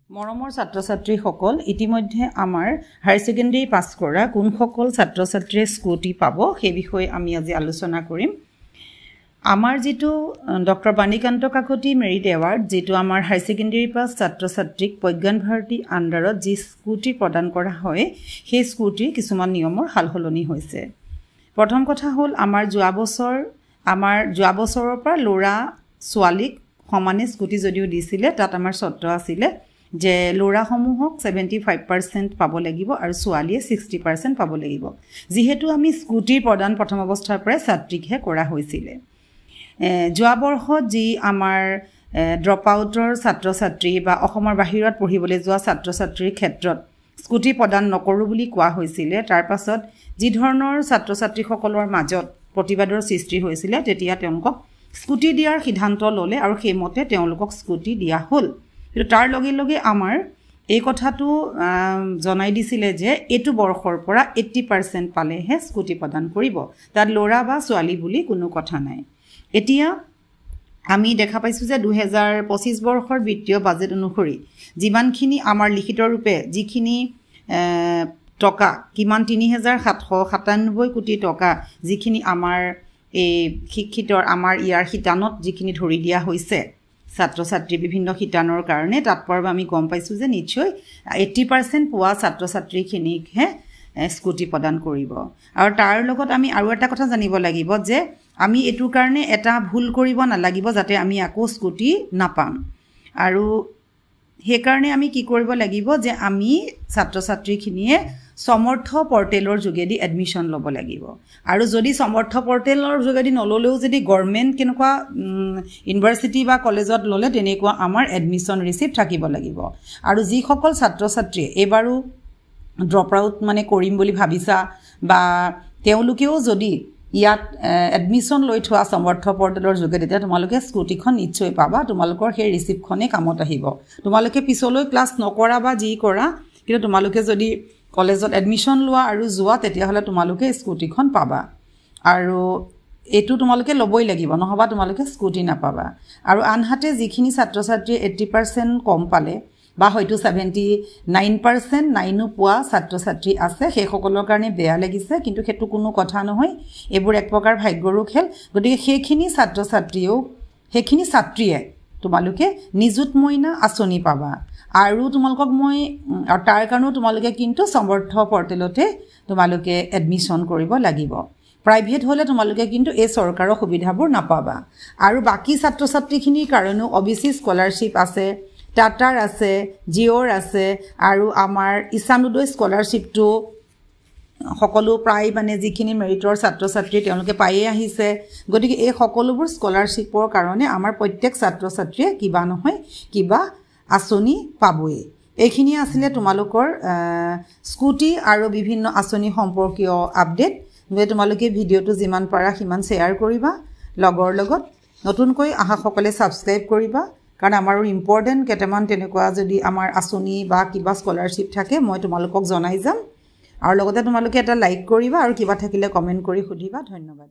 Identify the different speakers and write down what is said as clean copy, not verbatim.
Speaker 1: মৰমৰ ছাত্ৰ-ছাত্ৰী সকল ইতিমধ্যে আমাৰ হায়াৰ সেকেন্ডাৰী পাছ কৰা কোন সকল ছাত্ৰ-ছাত্ৰীয়ে স্কুটি পাব সেই বিষয়ে আমি আজি আলোচনা কৰিম আমাৰ যেটো doctor Banikanta Kakati merit award যেটো আমাৰ হায়াৰ সেকেন্ডাৰী পাছ ছাত্ৰ-ছাত্ৰীক প্ৰজ্ঞান ভাৰতী আন্ডাৰত যি স্কুটি প্ৰদান কৰা হয় সেই স্কুটি কিছুমান নিয়মৰ হালহলনি হৈছে প্ৰথম কথা হ'ল আমাৰ যোৱা বছৰৰ পৰা লৰা ছোৱালীক সমানে স্কুটি যদিও দিছিলে তাত আমাৰ চৰ্ত আছিল যে লৰা সমূহক 75% পাব লাগিব আৰু ছোৱালীয়ে 60% পাব লাগিব যেহেতু আমি স্কুটি প্ৰদান প্ৰথম অৱস্থাৰ পৰা ছাত্ৰীকহে কৰা হৈছিল যোৱা বৰ্ষত যি আমাৰ ড্ৰপ আউটৰ ছাত্ৰ-ছাত্ৰী বা অসমৰ বাহিৰত পঢ়িবলৈ যোৱা ছাত্ৰ-ছাত্ৰীৰ ক্ষেত্ৰত স্কুটি প্ৰদান নকৰো বুলি কোৱা হৈছিল তাৰ পাছত যি ধৰণৰ ছাত্ৰ-ছাত্ৰীসকলৰ মাজত প্ৰতিবাদৰ সৃষ্টি হৈছিল তেতিয়া তেওঁলোকক স্কুটি দিয়াৰ সিদ্ধান্ত ললে আৰু সেইমতে তেওঁলোকক স্কুটি দিয়া হ'ল কিন্তু তাৰ লগে লগে আমাৰ এই কথাটো জনাই দিছিলে যে এটো বৰ্ষৰ পৰা 80% পালেহে স্কুটি প্ৰদান কৰিব তাত লৰা বা ছোৱালী বুলি কোনো কথা নাই এতিয়া আমি দেখা পাইছো যে 2025 বৰ্ষৰ বিত্তীয় বাজেট অনুসৰি যিমানখিনি আমাৰ লিখিত ৰূপে যিখিনি টকা কিমান 3797 কোটি টকা যিখিনি আমাৰ এই শিক্ষিতৰ আমাৰ ইয়াৰ হিতানত যিখিনি ধৰি দিয়া হৈছে ছাত্ৰ-ছাত্ৰী বিভিন্ন হিতানৰ কাৰণে তাৎপৰ্ব আমি গম পাইছো যে নিশ্চয় 80% পোৱা ছাত্ৰ-ছাত্ৰীখিনিকহে স্কুটি প্ৰদান কৰিব আৰু তাৰ লগত আমি আৰু এটা কথা জানিব লাগিব যে আমি এটুৰ কাৰণে এটা ভুল কৰিব নালাগিব যাতে আমি আকৌ স্কুটি নাপাম আৰু হে কাৰণে আমি কি কৰিব লাগিব যে আমি ছাত্ৰ-ছাত্ৰীখিনিয়ে সমৰ্থ পৰ্টেলৰ যোগেদি এডমিশন ল'ব লাগিব আৰু যদি সমৰ্থ পৰ্টেলৰ যোগেদি নললেও যদি গভৰ্ণমেণ্ট কেনেকুৱা ইউনিভাৰ্সিটি বা কলেজত ললে তেনেকুৱা আমাৰ এডমিশন ৰিসিপ্ট থাকিব লাগিব আৰু যি সকল ছাত্ৰ-ছাত্ৰী এবাৰো ড্ৰপ আউট মানে কৰিম বুলি ভাবিছা বা তেওঁলোকেও যদি ইয়াত এডমিশন লৈ থোৱা সমৰ্থ পৰ্টেলৰ যোগেদি তোমালোকে স্কুটিখন নিশ্চয় পাবা তোমালোকৰ সেই ৰিসিপ্টখনে কামত আহিব তোমালোকে পিছলৈ ক্লাছ নকৰা বা যি কৰা কিন্তু তোমালোকে যদি কলেজত এডমিশন লোৱা আৰু যোৱা তেতিয়া হলে তোমালোকে স্কুটিখন পাবা আৰু এটো তোমালোকে লবই লাগিব নহবা তোমালোকে স্কুটি নাপাবা আৰু আনহাতে যিখিনি ছাত্ৰ-ছাত্ৰী 80% কম পালে বা হয়তো 79% নাইনো পোৱা ছাত্ৰ-ছাত্ৰী আছে সেই সকলৰ কাৰণে বেয়া লাগিছে কিন্তু হেতু কোনো কথা নহয় এবোৰ এক প্ৰকাৰ ভাগ্যৰো খেল গতিকে সেইখিনি ছাত্ৰ-ছাত্ৰীও সেইখিনি ছাত্ৰীয়ে তোমালোকে নিযুত মইনা আঁচনি পাবা আৰু তোমালোকক মই তাৰ কাৰণেও তোমালোকে কিন্তু সমৰ্থ পৰ্টেলতে তোমালোকে এডমিশন কৰিব লাগিব প্ৰাইভেট হলে তোমালোকে কিন্তু এই চৰকাৰৰ সুবিধাবোৰ নাপাবা আৰু বাকি ছাত্ৰ-ছাত্ৰীখিনিৰ কাৰণেও অবিচি স্কলাৰশ্বিপ আছে টাটাৰ আছে জিঅ'ৰ আছে আৰু আমাৰ ইছানোদয় স্কলাৰশ্বিপটো সকলো প্ৰায় মানে যিখিনি মেৰিটৰ ছাত্ৰ-ছাত্ৰী তেওঁলোকে পায়ে আহিছে গতিকে এই সকলোবোৰ স্কলাৰশ্বিপৰ কাৰণে আমাৰ প্ৰত্যেক ছাত্ৰ-ছাত্ৰীয়ে কিবা নহয় কিবা আঁচনি পাবই এইখিনি আছিল তোমালোকৰ স্কুটি আৰু বিভিন্ন আঁচনি সম্পৰ্কীয় আপডেট যে তোমালোকে ভিডিওটো যিমান পাৰা সিমান শেয়াৰ কৰিবা লগৰ লগত নতুনকৈ আহা সকলে সাবস্ক্ৰাইব কৰিবা কাৰণ আমাৰো ইম্পৰ্টেন্ট কেটামান তেনেকুৱা যদি আমাৰ আঁচনি বা কিবা স্কলাৰশ্বিপ থাকে মই তোমালোকক জনাই যাম আৰু লগতে তোমালোকে এটা লাইক কৰিবা আৰু কিবা থাকিলে কমেন্ট কৰি সুধিবা ধন্যবাদ